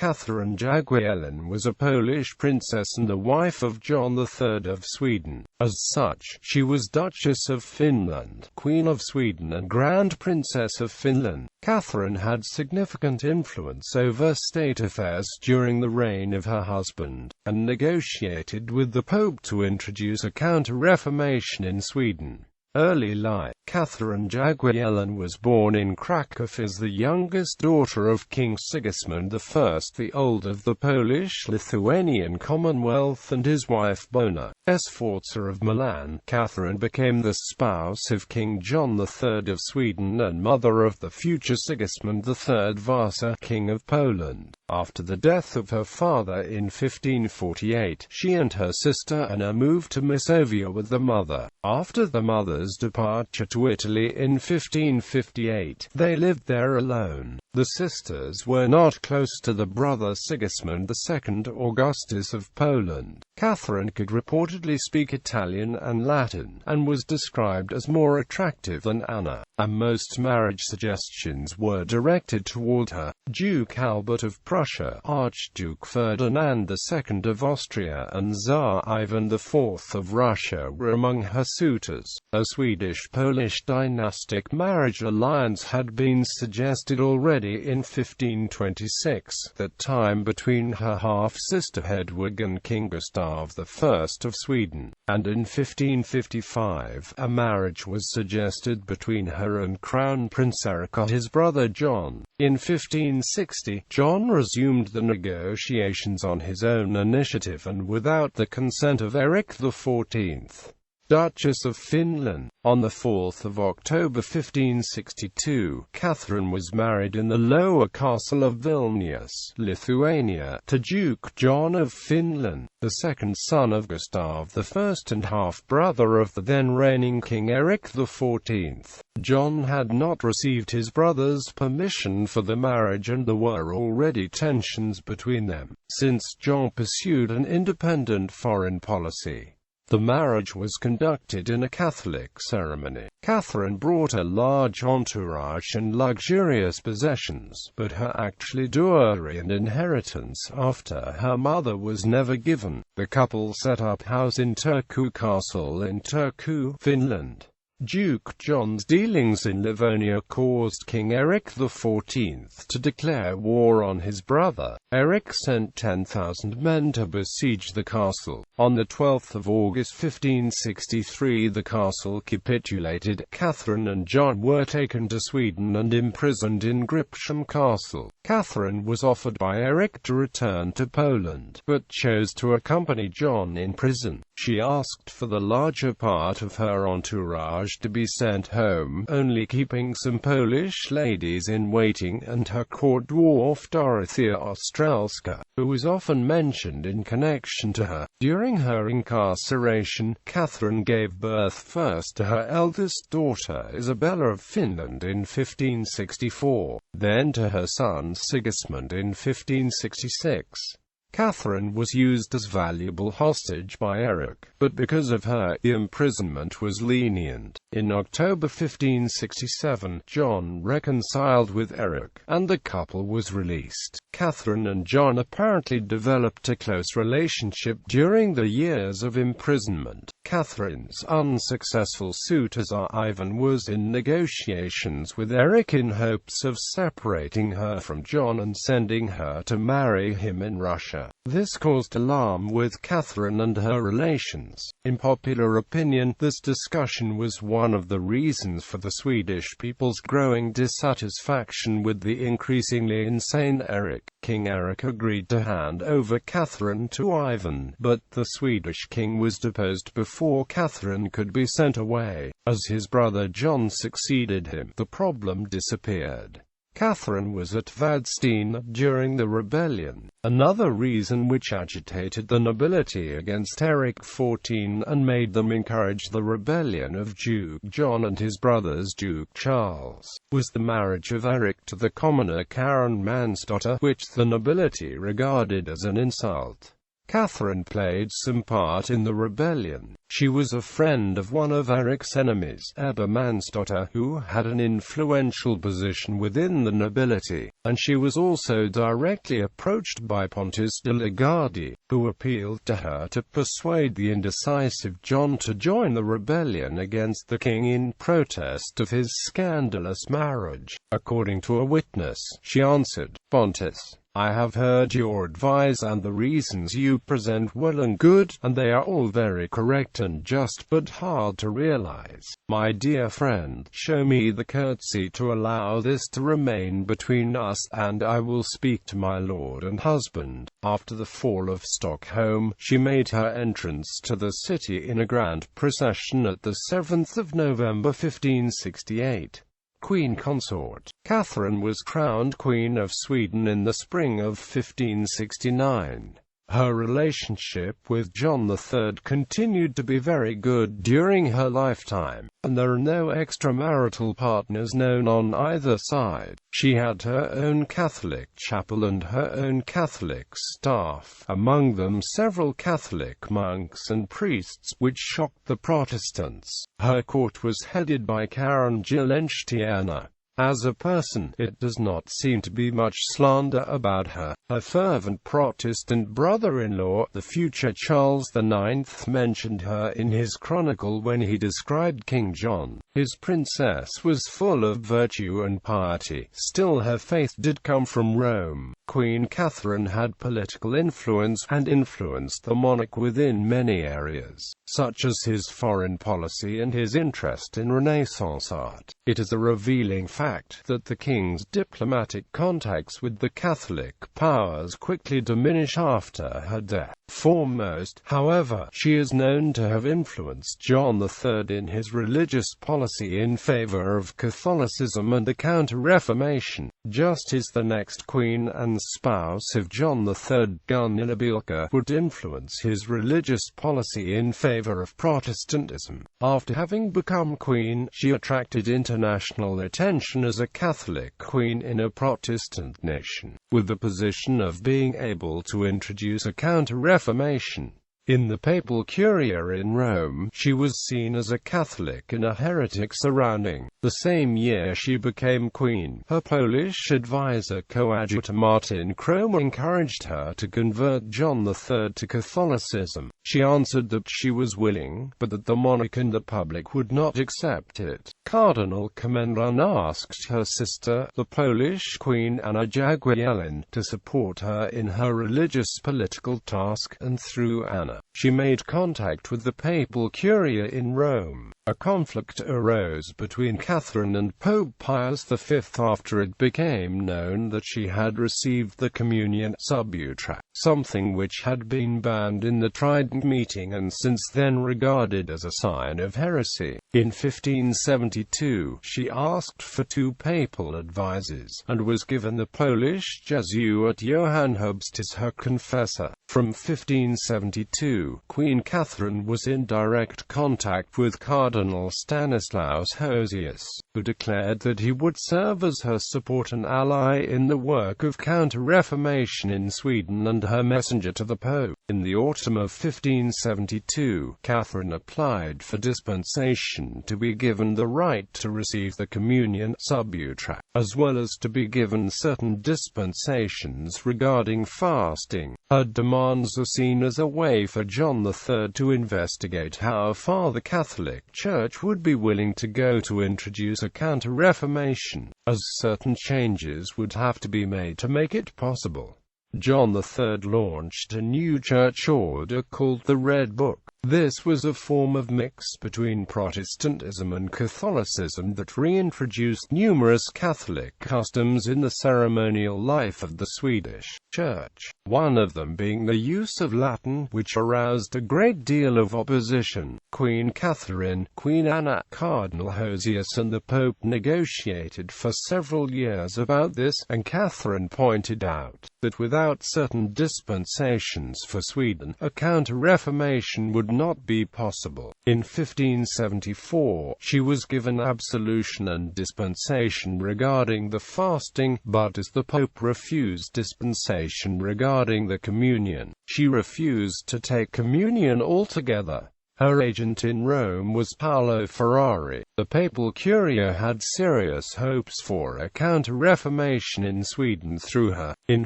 Catherine Jagiellon was a Polish princess and the wife of John III of Sweden. As such, she was Duchess of Finland, Queen of Sweden and Grand Princess of Finland. Catherine had significant influence over state affairs during the reign of her husband, and negotiated with the Pope to introduce a counter-reformation in Sweden. Early life. Catherine Jagiellon was born in Cranach as the youngest daughter of King Sigismund I the Old of the Polish-Lithuanian Commonwealth and his wife Bona, Sforza of Milan. Catherine became the spouse of King John III of Sweden and mother of the future Sigismund III Vasa, King of Poland. After the death of her father in 1548, she and her sister Anna moved to Masovia with the mother. After the mother's departure to Italy in 1558, they lived there alone. The sisters were not close to the brother Sigismund II Augustus of Poland. Catherine could reportedly speak Italian and Latin, and was described as more attractive than Anna, and most marriage suggestions were directed toward her. Duke Albert of Prussia, Archduke Ferdinand II of Austria and Tsar Ivan IV of Russia were among her suitors. A Swedish-Polish dynastic marriage alliance had been suggested already in 1526, that time between her half-sister Hedwig and King Gustav I of Sweden, and in 1555 a marriage was suggested between her and Crown Prince Eric, his brother John. In 1560, John resumed the negotiations on his own initiative and without the consent of Eric XIV. Duchess of Finland. On 4 October 1562, Catherine was married in the Lower Castle of Vilnius, Lithuania, to Duke John of Finland, the second son of Gustav I and half-brother of the then-reigning King Eric XIV. John had not received his brother's permission for the marriage and there were already tensions between them, since John pursued an independent foreign policy. The marriage was conducted in a Catholic ceremony. Catherine brought a large entourage and luxurious possessions, but her actual dowry and inheritance after her mother was never given. The couple set up house in Turku Castle in Turku, Finland. Duke John's dealings in Livonia caused King Eric XIV to declare war on his brother. Eric sent 10,000 men to besiege the castle. On 12 August 1563 the castle capitulated. Catherine and John were taken to Sweden and imprisoned in Gripsham Castle. Catherine was offered by Eric to return to Poland, but chose to accompany John in prison. She asked for the larger part of her entourage to be sent home, only keeping some Polish ladies in waiting and her court dwarf Dorothea Ostrelska, who was often mentioned in connection to her. During her incarceration, Catherine gave birth first to her eldest daughter Isabella of Finland in 1564, then to her son Sigismund in 1566. Catherine was used as valuable hostage by Eric, but because of her, the imprisonment was lenient. In October 1567, John reconciled with Eric, and the couple was released. Catherine and John apparently developed a close relationship during the years of imprisonment. Catherine's unsuccessful suitor Tsar Ivan was in negotiations with Eric in hopes of separating her from John and sending her to marry him in Russia. This caused alarm with Catherine and her relations. In popular opinion, this discussion was one of the reasons for the Swedish people's growing dissatisfaction with the increasingly insane Eric. King Eric agreed to hand over Catherine to Ivan, but the Swedish king was deposed before Catherine could be sent away. As his brother John succeeded him, the problem disappeared. Catherine was at Vadstena during the rebellion, another reason which agitated the nobility against Eric XIV and made them encourage the rebellion of Duke John and his brothers Duke Charles, was the marriage of Eric to the commoner Karen Mansdotter, which the nobility regarded as an insult. Catherine played some part in the rebellion. She was a friend of one of Eric's enemies, Ebba Mansdotter, who had an influential position within the nobility, and she was also directly approached by Pontus de Lagarde, who appealed to her to persuade the indecisive John to join the rebellion against the king in protest of his scandalous marriage. According to a witness, she answered, "Pontus, I have heard your advice and the reasons you present well and good, and they are all very correct and just, but hard to realize. My dear friend, show me the courtesy to allow this to remain between us, and I will speak to my lord and husband." After the fall of Stockholm, she made her entrance to the city in a grand procession at the 7th of November 1568. Queen Consort Catherine was crowned Queen of Sweden in the spring of 1569. Her relationship with John III continued to be very good during her lifetime, and there are no extramarital partners known on either side. She had her own Catholic chapel and her own Catholic staff, among them several Catholic monks and priests, which shocked the Protestants. Her court was headed by Jagiellon. As a person, it does not seem to be much slander about her. Her fervent Protestant brother-in-law, the future Charles IX, mentioned her in his chronicle when he described King John. His princess was full of virtue and piety. Still, her faith did come from Rome. Queen Catherine had political influence, and influenced the monarch within many areas, such as his foreign policy and his interest in Renaissance art. It is a revealing fact that the king's diplomatic contacts with the Catholic powers quickly diminish after her death. Foremost, however, she is known to have influenced John III in his religious policy in favor of Catholicism and the Counter-Reformation. Just as the next queen and spouse of John III, Gunilla, would influence his religious policy in favor of Protestantism. After having become queen, she attracted international attention as a Catholic queen in a Protestant nation, with the position of being able to introduce a Counter-Reformation. In the papal curia in Rome, she was seen as a Catholic and a heretic surrounding. The same year she became queen. Her Polish advisor coadjutor Martin Kroma encouraged her to convert John III to Catholicism. She answered that she was willing, but that the monarch and the public would not accept it. Cardinal Comendan asked her sister, the Polish Queen Anna Jagiellon, to support her in her religious political task, and through Anna, she made contact with the papal curia in Rome. A conflict arose between Catherine and Pope Pius V after it became known that she had received the communion subutra, something which had been banned in the Trident meeting and since then regarded as a sign of heresy. In 1572, she asked for 2 papal advisers, and was given the Polish Jesuit Johann Hubst as her confessor. From 1572, Queen Catherine was in direct contact with Cardinal Stanislaus Hosius, who declared that he would serve as her support and ally in the work of counter-reformation in Sweden and her messenger to the Pope. In the autumn of 1572, Catherine applied for dispensation to be given the right to receive the communion subutra, as well as to be given certain dispensations regarding fasting. Her demands are seen as a way for John III to investigate how far the Catholic Church would be willing to go to introduce a counter-reformation, as certain changes would have to be made to make it possible. John III launched a new church order called the Red Book. This was a form of mix between Protestantism and Catholicism that reintroduced numerous Catholic customs in the ceremonial life of the Swedish Church, one of them being the use of Latin, which aroused a great deal of opposition. Queen Catherine, Queen Anna, Cardinal Hosius and the Pope negotiated for several years about this, and Catherine pointed out that without certain dispensations for Sweden, a counter-reformation would not be possible. In 1574, she was given absolution and dispensation regarding the fasting, but as the Pope refused dispensation regarding the communion, she refused to take communion altogether. Her agent in Rome was Paolo Ferrari. The papal curia had serious hopes for a counter-reformation in Sweden through her. In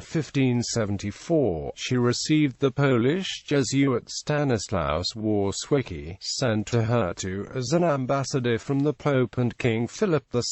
1574, she received the Polish Jesuit Stanislaus Wawrzycki, sent to her as an ambassador from the Pope and King Philip II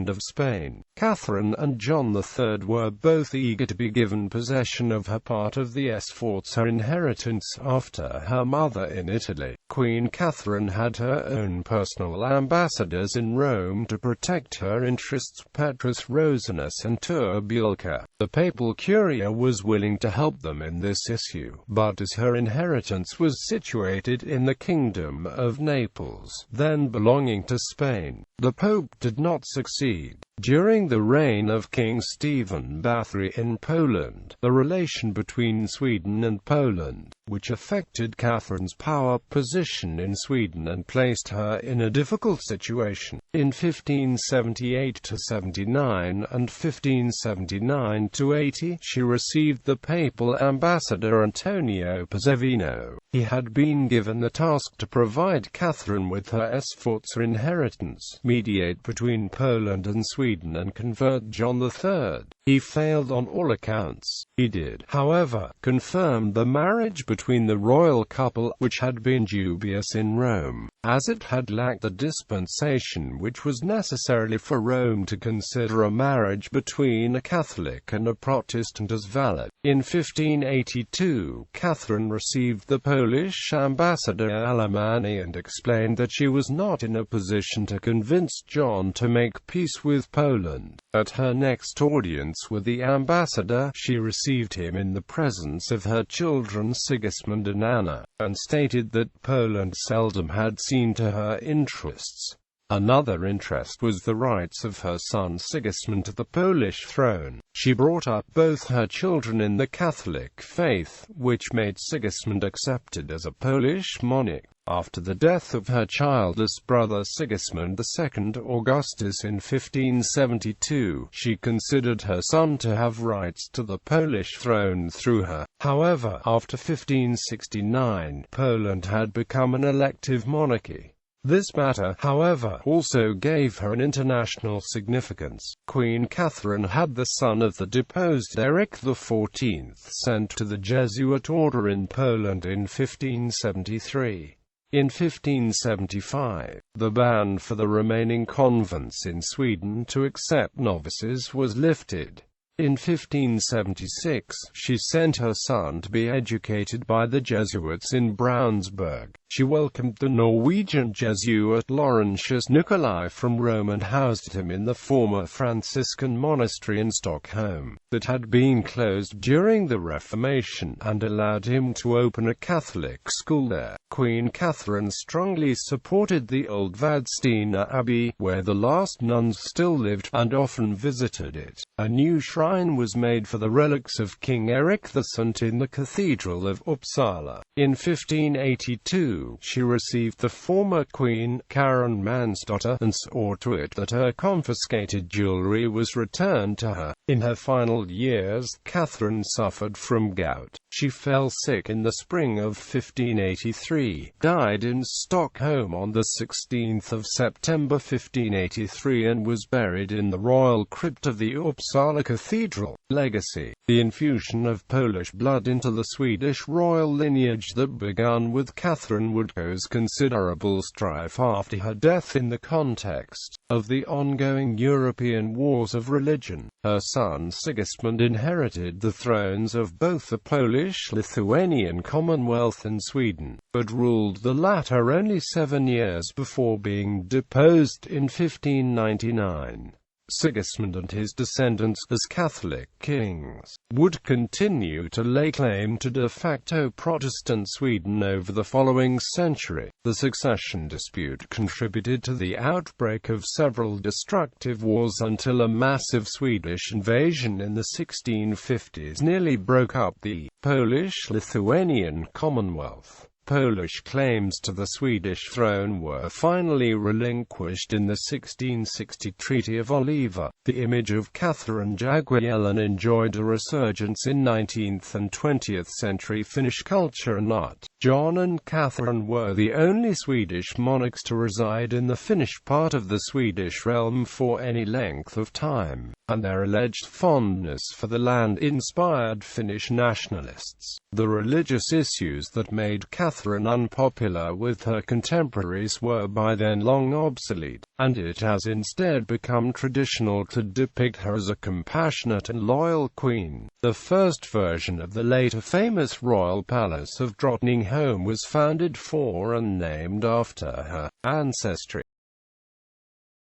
of Spain. Catherine and John III were both eager to be given possession of her part of the Sforza her inheritance after her mother in Italy. Queen Catherine had her own personal ambassadors in Rome to protect her interests, Petrus Rosanus and Turbulka. The papal curia was willing to help them in this issue, but as her inheritance was situated in the Kingdom of Naples, then belonging to Spain, the Pope did not succeed. During the reign of King Stephen Bathory in Poland, the relation between Sweden and Poland, which affected Catherine's power position in Sweden and placed her in a difficult situation. In 1578–79 and 1579–80, she received the papal ambassador Antonio Pizzavino. He had been given the task to provide Catherine with her Sforza inheritance, mediate between Poland and Sweden, and convert John III. He failed on all accounts. He did, however, confirm the marriage between the royal couple, which had been dubious in Rome, as it had lacked the dispensation which was necessary for Rome to consider a marriage between a Catholic and a Protestant as valid. In 1582, Catherine received the Polish ambassador Alemanni and explained that she was not in a position to convince John to make peace with Poland. At her next audience with the ambassador, she received him in the presence of her children Sigismund and Anna, and stated that Poland seldom had seen to her interests. Another interest was the rights of her son Sigismund to the Polish throne. She brought up both her children in the Catholic faith, which made Sigismund accepted as a Polish monarch. After the death of her childless brother Sigismund II Augustus in 1572, she considered her son to have rights to the Polish throne through her. However, after 1569, Poland had become an elective monarchy. This matter, however, also gave her an international significance. Queen Catherine had the son of the deposed Eric XIV sent to the Jesuit order in Poland in 1573. In 1575, the ban for the remaining convents in Sweden to accept novices was lifted. In 1576, she sent her son to be educated by the Jesuits in Brownsburg. She welcomed the Norwegian Jesuit Laurentius Nicolai from Rome and housed him in the former Franciscan monastery in Stockholm, that had been closed during the Reformation, and allowed him to open a Catholic school there. Queen Catherine strongly supported the old Vadstena Abbey, where the last nuns still lived, and often visited it. A new shrine was made for the relics of King Eric the Saint in the Cathedral of Uppsala. In 1582, she received the former Queen, Karen Mansdotter, and swore to it that her confiscated jewelry was returned to her. In her final years, Catherine suffered from gout. She fell sick in the spring of 1583, died in Stockholm on the 16th of September 1583, and was buried in the royal crypt of the Uppsala Cathedral. Legacy: the infusion of Polish blood into the Swedish royal lineage that began with Catherine would cause considerable strife after her death in the context of the ongoing European wars of religion. Her son Sigismund inherited the thrones of both the Polish-Lithuanian Commonwealth and Sweden, but ruled the latter only 7 years before being deposed in 1599. Sigismund and his descendants, as Catholic kings, would continue to lay claim to de facto Protestant Sweden over the following century. The succession dispute contributed to the outbreak of several destructive wars until a massive Swedish invasion in the 1650s nearly broke up the Polish-Lithuanian Commonwealth. Polish claims to the Swedish throne were finally relinquished in the 1660 Treaty of Oliva. The image of Catherine Jagiellon enjoyed a resurgence in 19th and 20th century Finnish culture and art. John and Catherine were the only Swedish monarchs to reside in the Finnish part of the Swedish realm for any length of time, and their alleged fondness for the land inspired Finnish nationalists. The religious issues that made Catherine unpopular with her contemporaries were by then long obsolete, and it has instead become traditional to depict her as a compassionate and loyal queen. The first version of the later famous royal palace of Drottningholm was founded for and named after her ancestry.